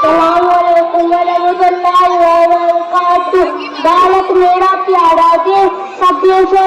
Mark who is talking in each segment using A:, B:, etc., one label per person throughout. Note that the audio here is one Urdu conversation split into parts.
A: السلام علیکم ورحمۃ اللہ وبرکاتہ۔ بھارت میرا پیارا دیش، سب دیشوں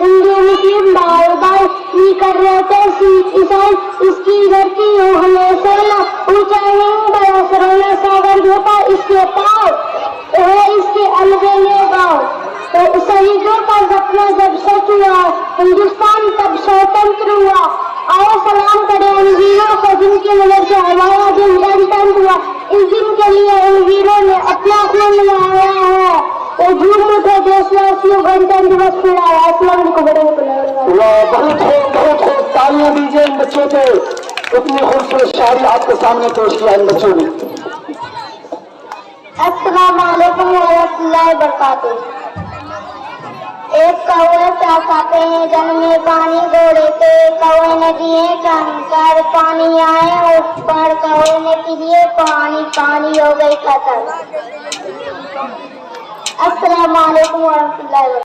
A: ہندو مسلم بھائی بھائی مل کر رہتے سکھ عیسائی، اس کی دھرتی ہو ہمیشہ نہ اونچا ہند بڑا سرونا ساگر ہوتا اس کے پاؤ ہے اس کے البیلے گاؤں۔ شہیدوں کا سپنا جب سچ ہوا، ہندوستان تب سوتنتر ہوا۔ آؤ سلام کریں ان ویروں کو جن کی وجہ سے ہمارا دن گنتنتر ہوا۔ اس دن کے لیے ان ویروں نے اپنا خون بہایا ہے۔ جھوم اٹھے دیش واسیوں، گنتنتر دِوس منایا۔ السلام علیکم ورحمۃ اللہ وبرکاتہ۔
B: بہت خوب تالیاں دیجیے ان بچوں کو، اتنی خوبصورت شاعری آپ کے سامنے پیش کیا ان بچوں نے۔
A: السلام علیکم ورحمۃ اللہ وبرکاتہ۔ ایک کوے پیاساتے ہیں جن میں پانی گھوڑے کے، کوے ندیے چاہیے پانی آئے اس پر، کوے نے پیے پانی، پانی ہو گئی ختم۔ السلام علیکم ورحمۃ اللہ وبرکاتہ۔